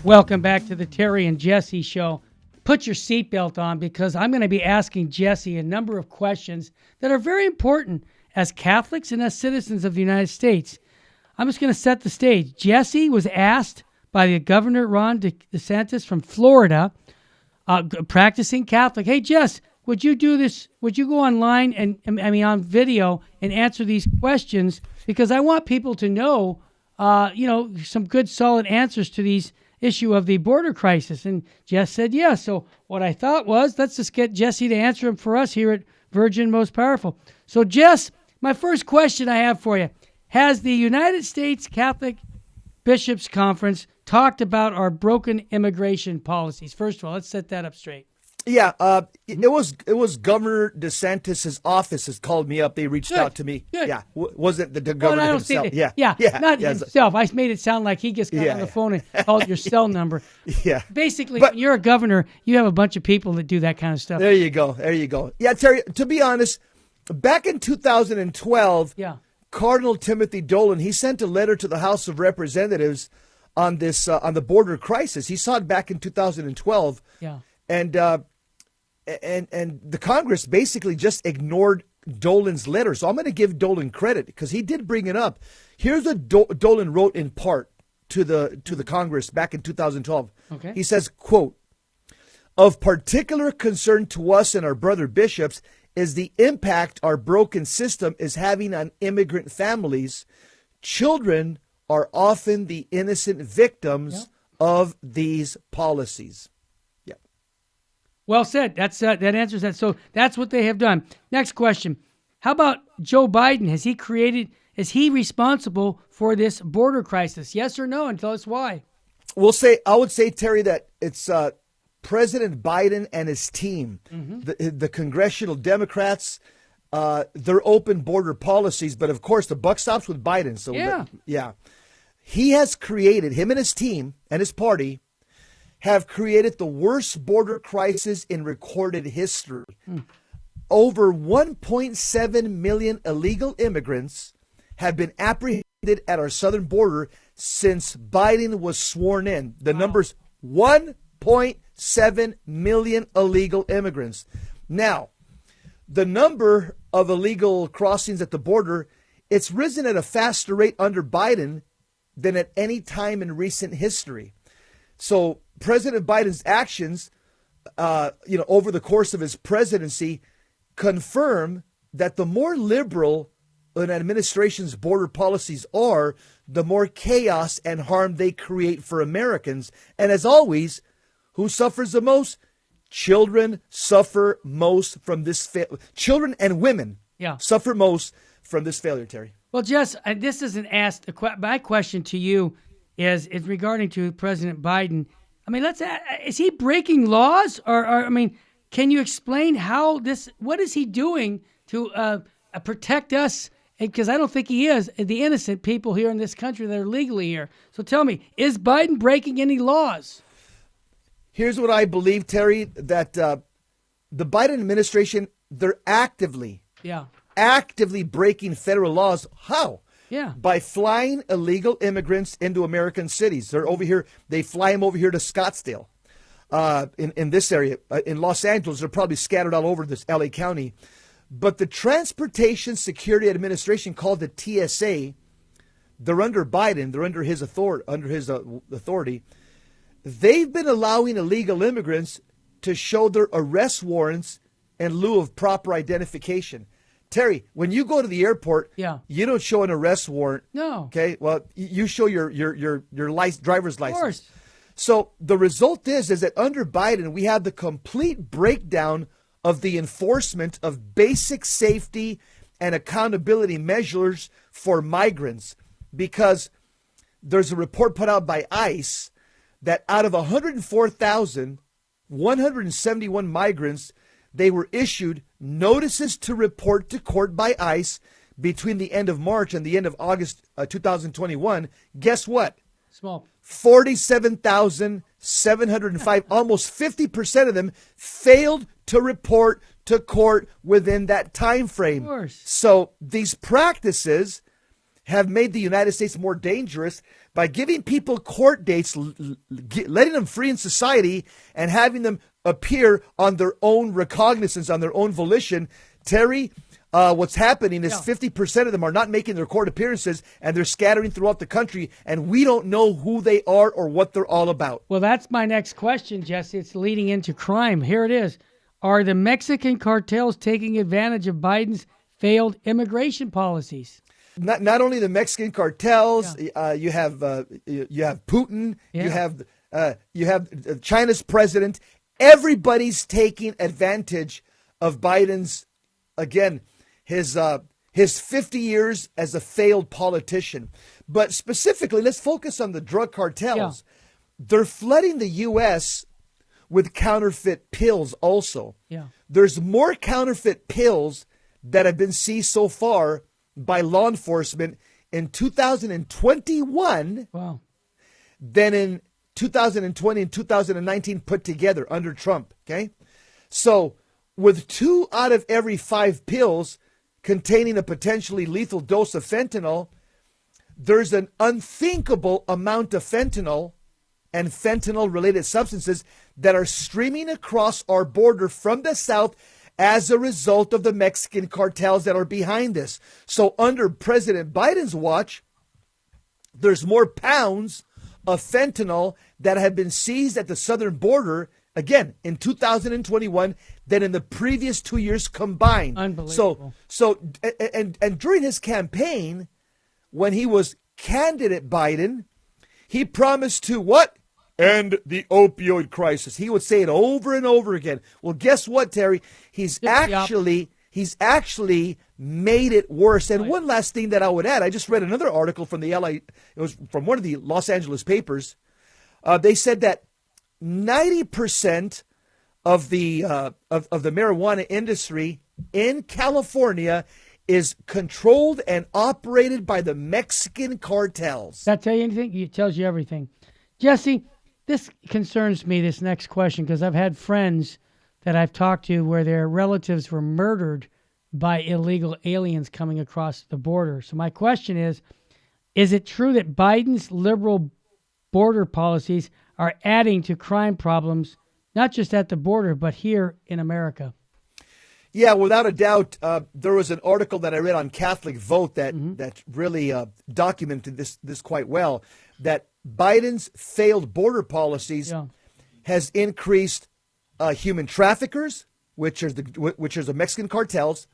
Welcome back to the Terry and Jesse Show. Put your seatbelt on because I'm going to be asking Jesse a number of questions that are very important as Catholics and as citizens of the United States. I'm just going to set the stage. Jesse was asked by the Governor Ron DeSantis from Florida, practicing Catholic, hey, Jess, would you do this? Would you go online and on video and answer these questions? Because I want people to know, some good solid answers to these issue of the border crisis. And Jess said yes. So what I thought was, let's just get Jesse to answer them for us here at Virgin Most Powerful. So Jess, my first question I have for you, has the United States Catholic Bishops Conference talked about our broken immigration policies? First of all, let's set that up straight. Yeah, it was Governor DeSantis' office has called me up. They reached out to me. Good. Yeah, wasn't the governor himself? Not himself. I made it sound like he just got on the phone and called your cell number. Yeah, basically, when you're a governor, you have a bunch of people that do that kind of stuff. There you go. Yeah, Terry. To be honest, back in 2012, Cardinal Timothy Dolan, he sent a letter to the House of Representatives on this on the border crisis. He saw it back in 2012. Yeah, and the Congress basically just ignored Dolan's letter. So I'm going to give Dolan credit because he did bring it up. Here's what Dolan wrote in part to the Congress back in 2012. Okay. He says, quote, "Of particular concern to us and our brother bishops is the impact our broken system is having on immigrant families. Children are often the innocent victims of these policies." Well said. That answers that. So that's what they have done. Next question. How about Joe Biden? Is he responsible for this border crisis? Yes or no? And tell us why. I would say, Terry, that it's President Biden and his team, the congressional Democrats, their open border policies. But of course, the buck stops with Biden. So he has created, him and his team and his party have created the worst border crisis in recorded history. Over 1.7 million illegal immigrants have been apprehended at our southern border since Biden was sworn in. The number's 1.7 million illegal immigrants. Now, the number of illegal crossings at the border, it's risen at a faster rate under Biden than at any time in recent history. So President Biden's actions, over the course of his presidency, confirm that the more liberal an administration's border policies are, the more chaos and harm they create for Americans. And as always, who suffers the most? Children suffer most from this. Children and women suffer most from this failure, Terry. Well, Jess, this isn't asked. My question to you is regarding to President Biden. I mean, is he breaking laws or can you explain what is he doing to protect us? Because I don't think he is the innocent people here in this country that are legally here. So tell me, is Biden breaking any laws? Here's what I believe, Terry, that the Biden administration, they're actively breaking federal laws. How? Yeah. By flying illegal immigrants into American cities. They're over here. They fly them over here to Scottsdale in this area. In Los Angeles, they're probably scattered all over this LA County. But the Transportation Security Administration, called the TSA, they're under Biden. They're under his authority. They've been allowing illegal immigrants to show their arrest warrants in lieu of proper identification. Terry, when you go to the airport, you don't show an arrest warrant. No. Okay. Well, you show your driver's license. Of course. So the result is that under Biden, we have the complete breakdown of the enforcement of basic safety and accountability measures for migrants, because there's a report put out by ICE that out of 104,171 migrants, they were issued notices to report to court by ICE between the end of March and the end of August 2021. Guess what? Small. 47,705, almost 50% of them failed to report to court within that time frame. Of course. So these practices have made the United States more dangerous. by giving people court dates, letting them free in society, and having them appear on their own recognizance, on their own volition. Terry, what's happening is 50% of them are not making their court appearances, and they're scattering throughout the country, and we don't know who they are or what they're all about. Well, that's my next question, Jesse. It's leading into crime. Here it is. Are the Mexican cartels taking advantage of Biden's failed immigration policies? Not only the Mexican cartels, you have Putin, you have China's president. Everybody's taking advantage of Biden's, again, his 50 years as a failed politician. But specifically, let's focus on the drug cartels. Yeah. They're flooding the U.S. with counterfeit pills also. Yeah. There's more counterfeit pills that have been seized so far by law enforcement in 2021 than in 2020 and 2019 put together under Trump. Okay. So with 2 out of every 5 pills containing a potentially lethal dose of fentanyl, there's an unthinkable amount of fentanyl and fentanyl-related substances that are streaming across our border from the south as a result of the Mexican cartels that are behind this. So under President Biden's watch, there's more pounds of fentanyl that have been seized at the southern border, again, in 2021 than in the previous 2 years combined. Unbelievable. So during his campaign, when he was candidate Biden, he promised to what? End the opioid crisis. He would say it over and over again. Well, guess what, Terry? He's actually made it worse. And one last thing that I would add, I just read another article from the LA, it was from one of the Los Angeles papers. They said that 90% of the marijuana industry in California is controlled and operated by the Mexican cartels. Does that tell you anything? It tells you everything. Jesse, this concerns me, this next question, because I've had friends that I've talked to where their relatives were murdered by illegal aliens coming across the border. So my question is it true that Biden's liberal border policies are adding to crime problems, not just at the border, but here in America? Yeah, without a doubt. There was an article that I read on Catholic Vote that really documented this quite well, that Biden's failed border policies has increased human traffickers, which are the Mexican cartels,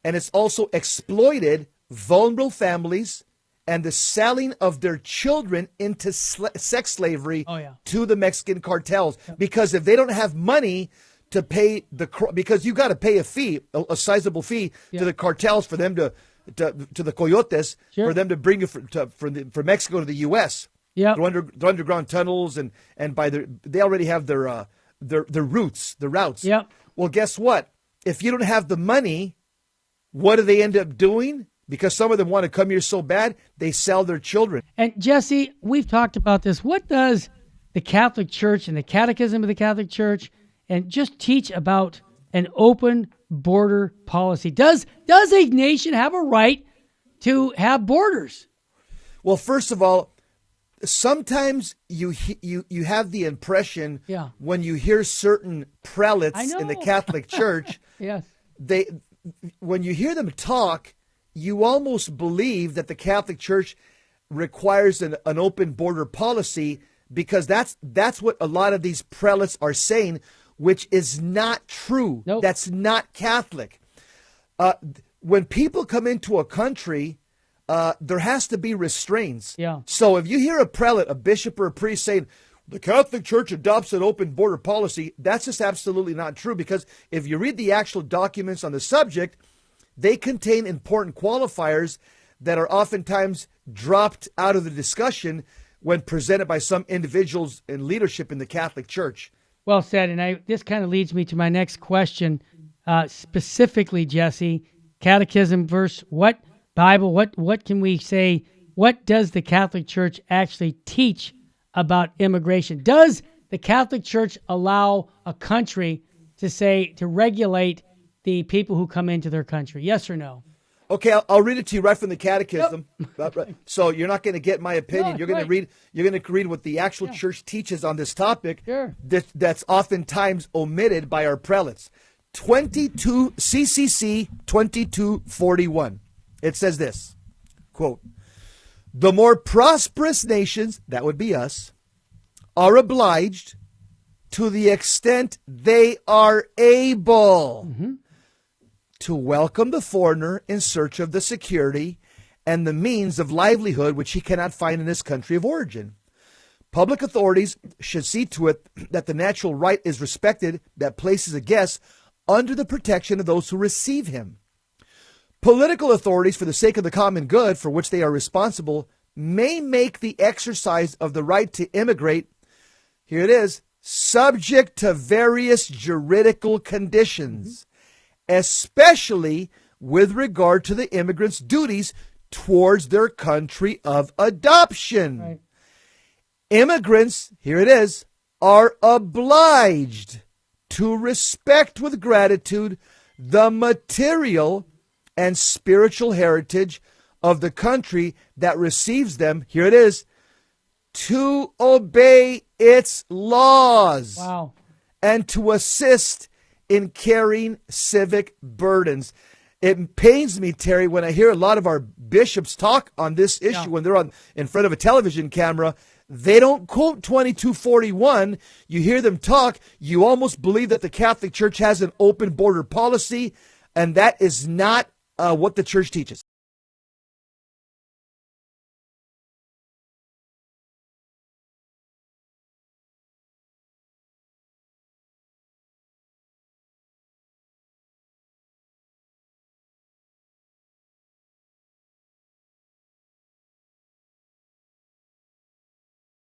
and it's also exploited vulnerable families and the selling of their children into sex slavery to the Mexican cartels. Because if they don't have money to pay because you got to pay a fee, a sizable fee to the cartels for them to the coyotes, for them to bring you from Mexico to the U.S. Yeah, through underground tunnels and they already have their routes. Yeah. Well, guess what? If you don't have the money, what do they end up doing? Because some of them want to come here so bad, they sell their children. And Jesse, we've talked about this. What does the Catholic Church and the Catechism of the Catholic Church and just teach about an open border policy? Does a nation have a right to have borders? Well, first of all, sometimes you have the impression when you hear certain prelates in the Catholic Church, when you hear them talk, you almost believe that the Catholic Church requires an open border policy, because that's what a lot of these prelates are saying, which is not true. Nope. That's not Catholic. When people come into a country, there has to be restraints. Yeah. So if you hear a prelate, a bishop, or a priest saying the Catholic Church adopts an open border policy, that's just absolutely not true. Because if you read the actual documents on the subject, they contain important qualifiers that are oftentimes dropped out of the discussion when presented by some individuals in leadership in the Catholic Church. Well said. And this kind of leads me to my next question. Specifically, Jesse, catechism verse, what Bible, what can we say? What does the Catholic Church actually teach about immigration? Does the Catholic Church allow a country to regulate the people who come into their country? Yes or no? Okay, I'll read it to you right from the Catechism. Yep. So you're not going to get my opinion. No, you're going to read. You're going to read what the actual church teaches on this topic. Sure. That's oftentimes omitted by our prelates. 22 CCC 2241. It says this, quote, "The more prosperous nations, that would be us, are obliged, to the extent they are able, to welcome the foreigner in search of the security and the means of livelihood which he cannot find in his country of origin. Public authorities should see to it that the natural right is respected that places a guest under the protection of those who receive him. Political authorities, for the sake of the common good for which they are responsible, may make the exercise of the right to immigrate," here it is, "subject to various juridical conditions, especially with regard to the immigrant's duties towards their country of adoption. Right. Immigrants," here it is, "are obliged to respect with gratitude the material and spiritual heritage of the country that receives them," here it is, "to obey its laws." Wow. "And to assist in carrying civic burdens." It pains me, Terry, when I hear a lot of our bishops talk on this issue when they're in front of a television camera. They don't quote 2241. You hear them talk, you almost believe that the Catholic Church has an open border policy, and that is not what the church teaches.